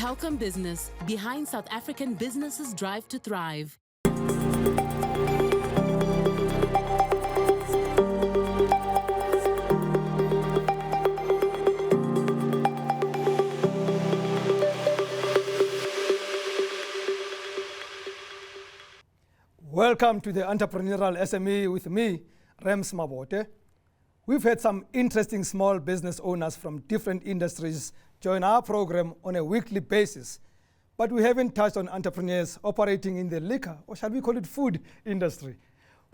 How come business behind South African businesses' drive to thrive? Welcome to the Entrepreneurial SME with me, Rams Mabote. We've had some interesting small business owners from different industries join our program on a weekly basis, but we haven't touched on entrepreneurs operating in the liquor, or shall we call it food industry.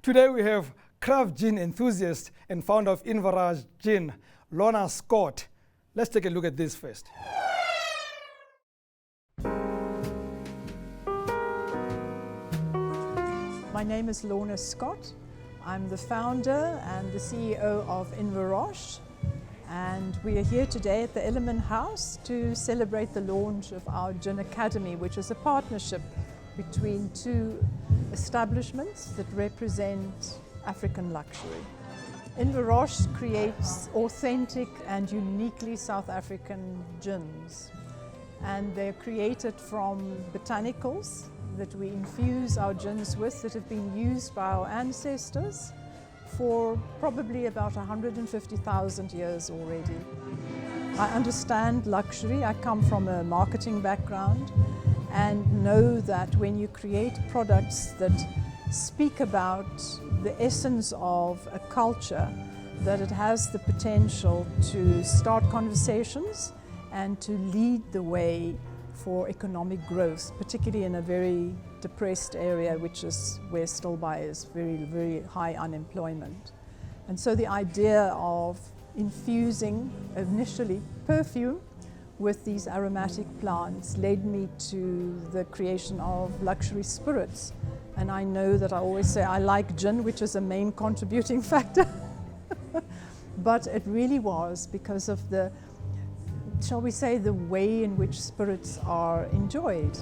Today we have craft gin enthusiast and founder of Inverroche Gin, Lorna Scott. Let's take a look at this first. My name is Lorna Scott. I'm the founder and the CEO of Inverroche, and we are here today at the Element House to celebrate the launch of our Gin Academy, which is a partnership between two establishments that represent African luxury. Inverroche creates authentic and uniquely South African gins, and they're created from botanicals that we infuse our gins with that have been used by our ancestors for probably about 150,000 years already. I understand luxury. I come from a marketing background and know that when you create products that speak about the essence of a culture, that it has the potential to start conversations and to lead the way for economic growth, particularly in a very depressed area, which is where still by is very, very high unemployment. And so the idea of infusing initially perfume with these aromatic plants led me to the creation of luxury spirits. And I know that I always say I like gin, which is a main contributing factor. But it really was because of the, shall we say, the way in which spirits are enjoyed.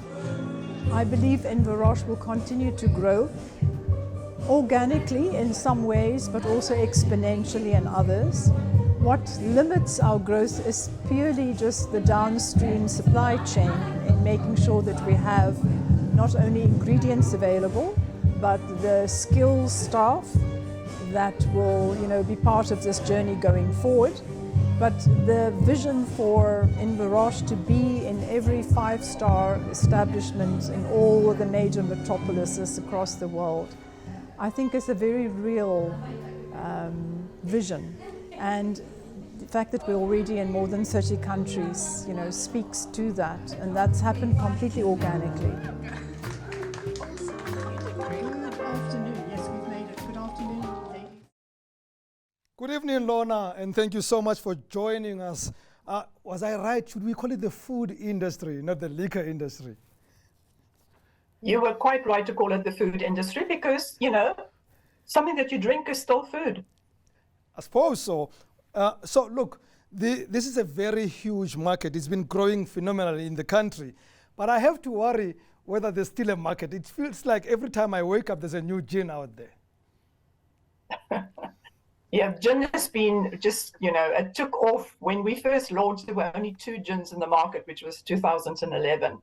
I believe Inverroche will continue to grow organically in some ways, but also exponentially in others. What limits our growth is purely just the downstream supply chain in making sure that we have not only ingredients available, but the skilled staff that will, be part of this journey going forward. But the vision for Inverroche to be in every five-star establishment in all the major metropolises across the world, I think is a very real vision. And the fact that we're already in more than 30 countries, speaks to that. And that's happened completely organically. Good evening, Lorna, and thank you so much for joining us. Was I right? Should we call it the food industry, not the liquor industry? You were quite right to call it the food industry because, something that you drink is still food. I suppose so. So look, this is a very huge market. It's been growing phenomenally in the country. But I have to worry whether there's still a market. It feels like every time I wake up, there's a new gin out there. Yeah, gin has been just, it took off. When we first launched, there were only 2 gins in the market, which was 2011.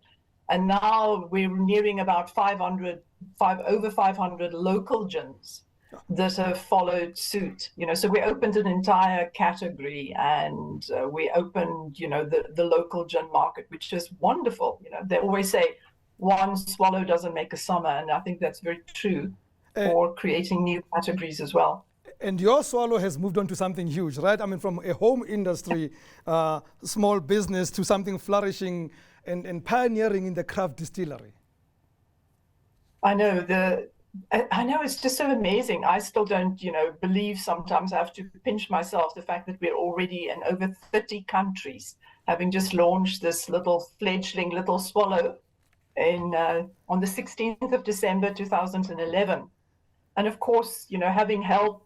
And now we're nearing about over 500 local gins that have followed suit. So we opened an entire category and we opened, the local gin market, which is wonderful. They always say one swallow doesn't make a summer. And I think that's very true for creating new categories as well. And your swallow has moved on to something huge, right? I mean, from a home industry, small business, to something flourishing and pioneering in the craft distillery. I know it's just so amazing. I still don't, believe sometimes. I have to pinch myself the fact that we're already in over 30 countries, having just launched this little fledgling little swallow on the 16th of December 2011. And of course, having helped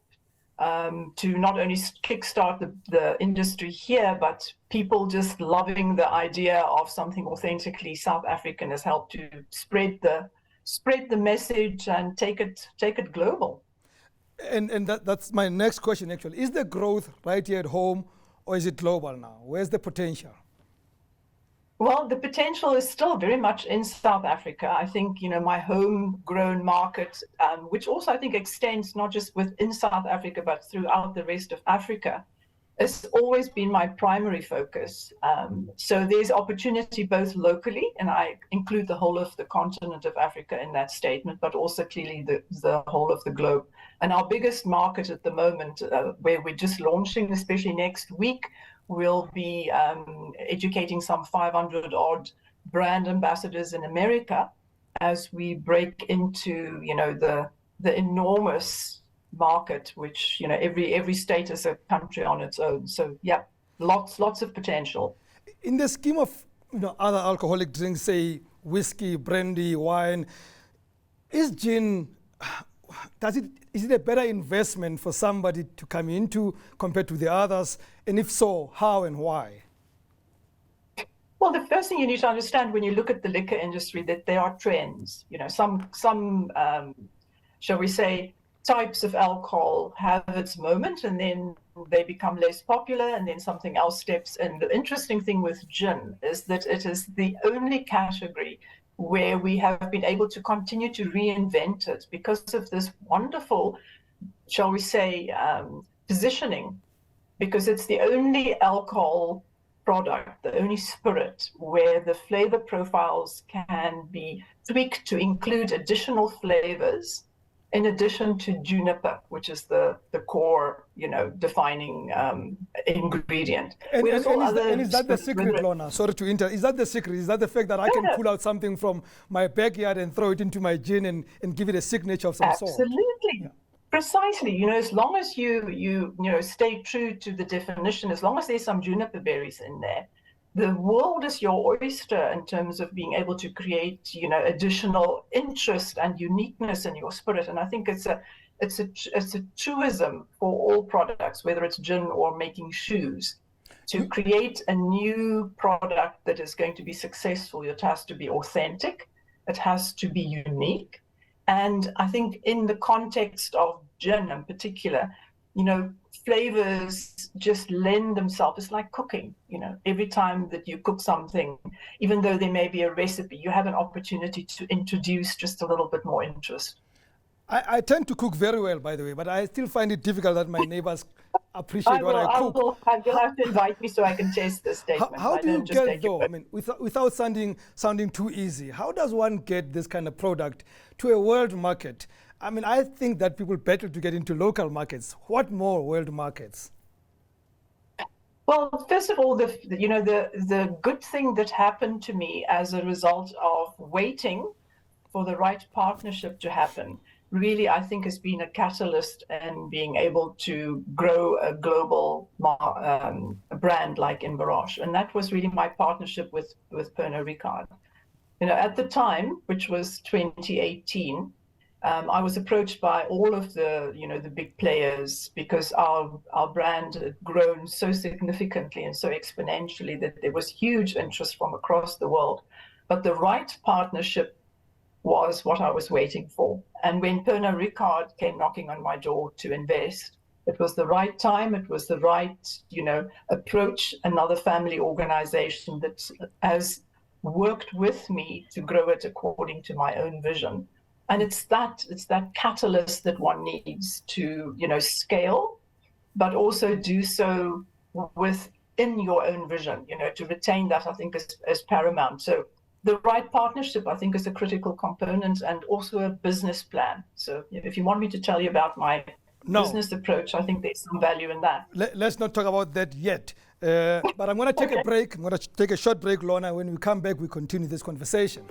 to not only kickstart the industry here, but people just loving the idea of something authentically South African has helped to spread the message and take it global. And that's my next question, actually. Is the growth right here at home, or is it global now? Where's the potential? Well, the potential is still very much in South Africa. I think, my homegrown market, which also I think extends not just within South Africa, but throughout the rest of Africa, has always been my primary focus. So there's opportunity both locally, and I include the whole of the continent of Africa in that statement, but also clearly the whole of the globe. And our biggest market at the moment, where we're just launching, especially next week, we'll be educating some 500 odd brand ambassadors in America as we break into, the enormous market, which, every state is a country on its own. So yeah, lots of potential. In the scheme of other alcoholic drinks, say whiskey, brandy, wine, is gin, is it a better investment for somebody to come into compared to the others? And if so, how and why? Well, the first thing you need to understand when you look at the liquor industry, that there are trends. Some shall we say, types of alcohol have its moment and then they become less popular and then something else steps in. The interesting thing with gin is that it is the only category where we have been able to continue to reinvent it because of this wonderful, shall we say, positioning, because it's the only alcohol product, the only spirit where the flavor profiles can be tweaked to include additional flavors in addition to juniper, which is the core, defining ingredient. And is that the secret, Lorna? Sorry to interrupt. Is that the secret? Is that the fact that I can pull out something from my backyard and throw it into my gin and give it a signature of some sort? Absolutely. Yeah. Precisely. As long as you stay true to the definition, as long as there's some juniper berries in there, the world is your oyster in terms of being able to create, additional interest and uniqueness in your spirit. And I think it's a truism for all products, whether it's gin or making shoes, to create a new product that is going to be successful. It has to be authentic. It has to be unique. And I think in the context of gin in particular, flavors just lend themselves. It's like cooking. Every time that you cook something, even though there may be a recipe, you have an opportunity to introduce just a little bit more interest. I tend to cook very well, by the way, but I still find it difficult that my neighbors appreciate what I cook. You'll have to invite me so I can test this statement. How do you get, though, without sounding too easy, how does one get this kind of product to a world market? I think that people better to get into local markets. What more world markets? Well, first of all, the good thing that happened to me as a result of waiting for the right partnership to happen, really, I think has been a catalyst in being able to grow a global brand like Inverroche. And that was really my partnership with Pernod Ricard. At the time, which was 2018, I was approached by all of the big players because our brand had grown so significantly and so exponentially that there was huge interest from across the world. But the right partnership was what I was waiting for. And when Pernod Ricard came knocking on my door to invest, it was the right time. It was the right, approach. Another family organization that has worked with me to grow it according to my own vision. And it's that catalyst that one needs to, scale, but also do so within your own vision, to retain that, I think, is paramount. So the right partnership, I think, is a critical component, and also a business plan. So if you want me to tell you about my business approach, I think there's some value in that. Let's not talk about that yet. But I'm going to take a break. I'm going to take a short break, Lorna. When we come back, we continue this conversation.